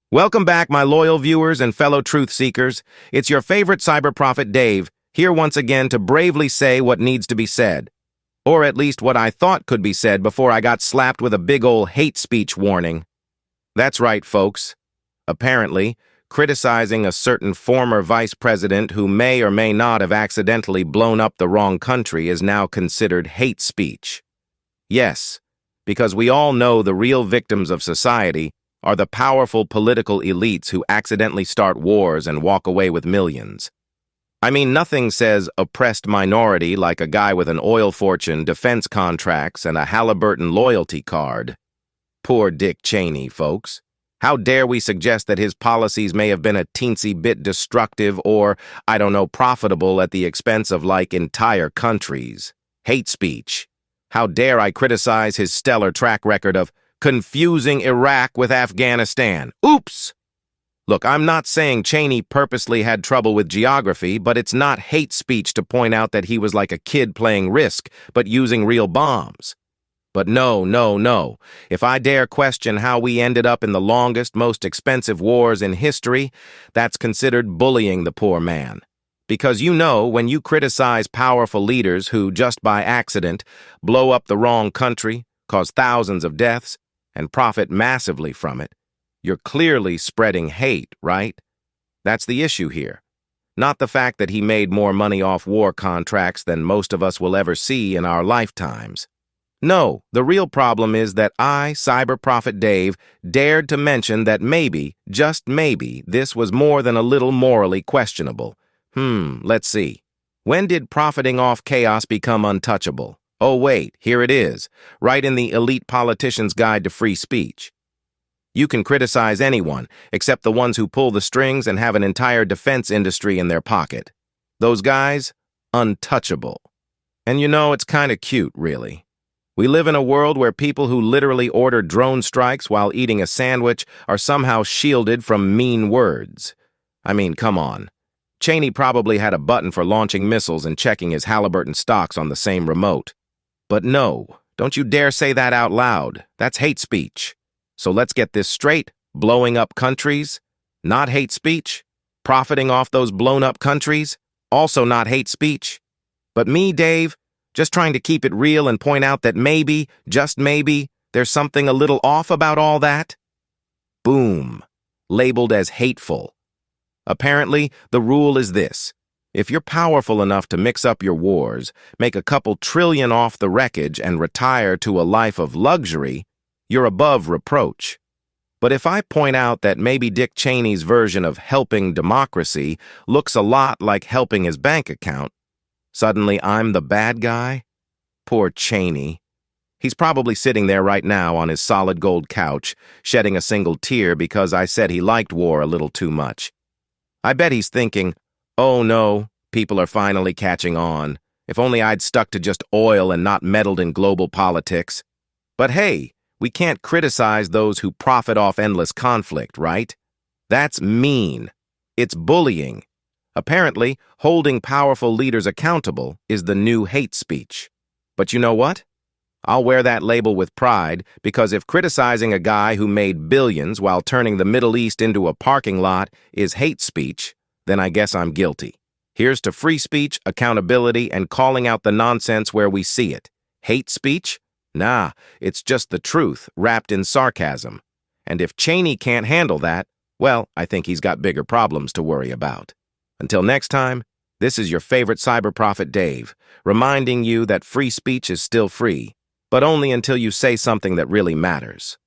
Welcome back, my loyal viewers and fellow truth seekers. It's your favorite cyber prophet, Dave, here once again to bravely say what needs to be said. Or at least what I thought could be said before I got slapped with a big ol' hate speech warning. That's right, folks. Apparently, criticizing a certain former vice president who may or may not have accidentally blown up the wrong country is now considered hate speech. Yes, because we all know the real victims of society are the powerful political elites who accidentally start wars and walk away with millions. I mean, nothing says oppressed minority like a guy with an oil fortune, defense contracts, and a Halliburton loyalty card. Poor Dick Cheney, folks. How dare we suggest that his policies may have been a teensy bit destructive or, I don't know, profitable at the expense of, like, entire countries. Hate speech. How dare I criticize his stellar track record of confusing Iraq with Afghanistan. Oops! Look, I'm not saying Cheney purposely had trouble with geography, but it's not hate speech to point out that he was like a kid playing Risk, but using real bombs. But no. If I dare question how we ended up in the longest, most expensive wars in history, that's considered bullying the poor man. Because you know, when you criticize powerful leaders who, just by accident, blow up the wrong country, cause thousands of deaths, and profit massively from it, you're clearly spreading hate, right? That's the issue here. Not the fact that he made more money off war contracts than most of us will ever see in our lifetimes. No, the real problem is that I, Cyber Prophet Dave, dared to mention that maybe, just maybe, this was more than a little morally questionable. Let's see. When did profiting off chaos become untouchable? Oh wait, here it is, right in the Elite Politician's Guide to Free Speech. You can criticize anyone, except the ones who pull the strings and have an entire defense industry in their pocket. Those guys, untouchable. And you know, it's kind of cute, really. We live in a world where people who literally order drone strikes while eating a sandwich are somehow shielded from mean words. I mean, come on. Cheney probably had a button for launching missiles and checking his Halliburton stocks on the same remote. But no, don't you dare say that out loud. That's hate speech. So let's get this straight. Blowing up countries, not hate speech. Profiting off those blown up countries, also not hate speech. But me, Dave, just trying to keep it real and point out that maybe, just maybe, there's something a little off about all that. Boom. Labeled as hateful. Apparently, the rule is this. If you're powerful enough to mix up your wars, make a couple trillion off the wreckage and retire to a life of luxury, you're above reproach. But if I point out that maybe Dick Cheney's version of helping democracy looks a lot like helping his bank account, suddenly I'm the bad guy? Poor Cheney. He's probably sitting there right now on his solid gold couch, shedding a single tear because I said he liked war a little too much. I bet he's thinking, oh no, people are finally catching on. If only I'd stuck to just oil and not meddled in global politics. But hey, we can't criticize those who profit off endless conflict, right? That's mean. It's bullying. Apparently, holding powerful leaders accountable is the new hate speech. But you know what? I'll wear that label with pride because if criticizing a guy who made billions while turning the Middle East into a parking lot is hate speech, then I guess I'm guilty. Here's to free speech, accountability, and calling out the nonsense where we see it. Hate speech? Nah, it's just the truth wrapped in sarcasm. And if Cheney can't handle that, well, I think he's got bigger problems to worry about. Until next time, this is your favorite cyber prophet Dave, reminding you that free speech is still free, but only until you say something that really matters.